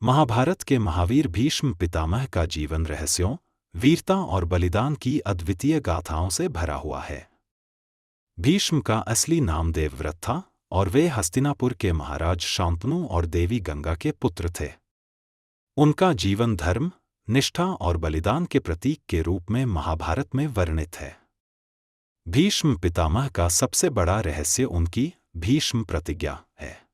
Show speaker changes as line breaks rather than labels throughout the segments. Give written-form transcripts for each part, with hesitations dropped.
महाभारत के महावीर भीष्म पितामह का जीवन रहस्यों, वीरता और बलिदान की अद्वितीय गाथाओं से भरा हुआ है। भीष्म का असली नाम देवव्रत था और वे हस्तिनापुर के महाराज शांतनु और देवी गंगा के पुत्र थे। उनका जीवन धर्म, निष्ठा और बलिदान के प्रतीक के रूप में महाभारत में वर्णित है। भीष्म पितामह का सबसे बड़ा रहस्य उनकी भीष्म प्रतिज्ञा है।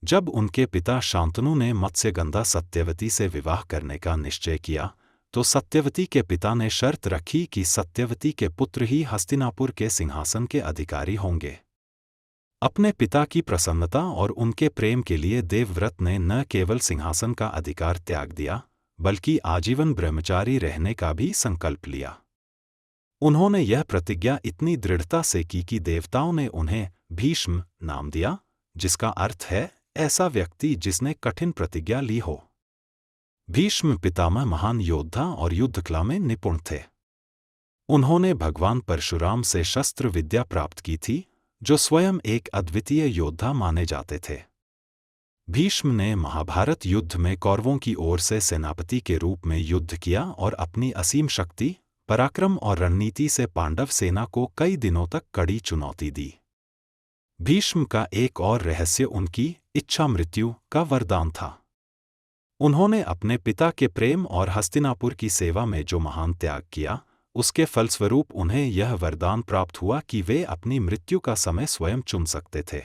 जब उनके पिता शांतनु ने मत्स्यगंधा सत्यवती से विवाह करने का निश्चय किया, तो सत्यवती के पिता ने शर्त रखी कि सत्यवती के पुत्र ही हस्तिनापुर के सिंहासन के अधिकारी होंगे। अपने पिता की प्रसन्नता और उनके प्रेम के लिए देवव्रत ने न केवल सिंहासन का अधिकार त्याग दिया, बल्कि आजीवन ब्रह्मचारी रहने का भी संकल्प लिया। उन्होंने यह प्रतिज्ञा इतनी दृढ़ता से की कि देवताओं ने उन्हें भीष्म नाम दिया, जिसका अर्थ है ऐसा व्यक्ति जिसने कठिन प्रतिज्ञा ली हो। भीष्म पितामह महान योद्धा और युद्धकला में निपुण थे। उन्होंने भगवान परशुराम से शस्त्र विद्या प्राप्त की थी, जो स्वयं एक अद्वितीय योद्धा माने जाते थे। भीष्म ने महाभारत युद्ध में कौरवों की ओर से सेनापति के रूप में युद्ध किया और अपनी असीम शक्ति, पराक्रम और रणनीति से पांडव सेना को कई दिनों तक कड़ी चुनौती दी। भीष्म का एक और रहस्य उनकी इच्छा मृत्यु का वरदान था। उन्होंने अपने पिता के प्रेम और हस्तिनापुर की सेवा में जो महान त्याग किया, उसके फलस्वरूप उन्हें यह वरदान प्राप्त हुआ कि वे अपनी मृत्यु का समय स्वयं चुन सकते थे।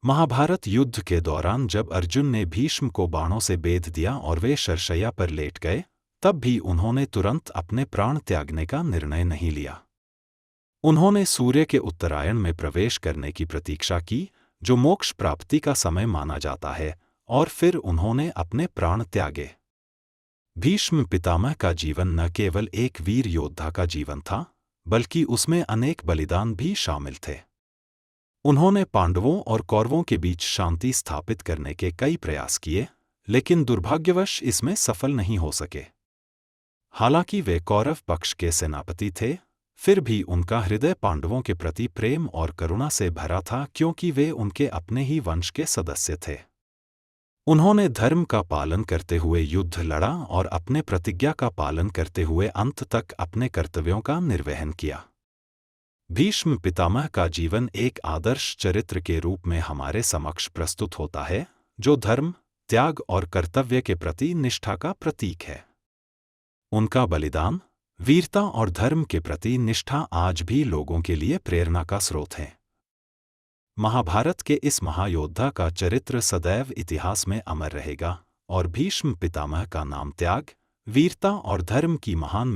महाभारत युद्ध के दौरान जब अर्जुन ने भीष्म को बाणों से बेध दिया और वे शरशैया पर लेट गए, तब भी उन्होंने तुरंत अपने प्राण त्यागने का निर्णय नहीं लिया। उन्होंने सूर्य के उत्तरायण में प्रवेश करने की प्रतीक्षा की, जो मोक्ष प्राप्ति का समय माना जाता है, और फिर उन्होंने अपने प्राण त्यागे। भीष्म पितामह का जीवन न केवल एक वीर योद्धा का जीवन था, बल्कि उसमें अनेक बलिदान भी शामिल थे। उन्होंने पांडवों और कौरवों के बीच शांति स्थापित करने के कई प्रयास किए, लेकिन दुर्भाग्यवश इसमें सफल नहीं हो सके। हालांकि वे कौरव पक्ष के सेनापति थे, फिर भी उनका हृदय पांडवों के प्रति प्रेम और करुणा से भरा था, क्योंकि वे उनके अपने ही वंश के सदस्य थे। उन्होंने धर्म का पालन करते हुए युद्ध लड़ा और अपने प्रतिज्ञा का पालन करते हुए अंत तक अपने कर्तव्यों का निर्वहन किया। भीष्म पितामह का जीवन एक आदर्श चरित्र के रूप में हमारे समक्ष प्रस्तुत होता है, जो धर्म, त्याग और कर्तव्य के प्रति निष्ठा का प्रतीक है। उनका बलिदान, वीरता और धर्म के प्रति निष्ठा आज भी लोगों के लिए प्रेरणा का स्रोत है। महाभारत के इस महायोद्धा का चरित्र सदैव इतिहास में अमर रहेगा और भीष्म पितामह का नाम त्याग, वीरता और धर्म की महान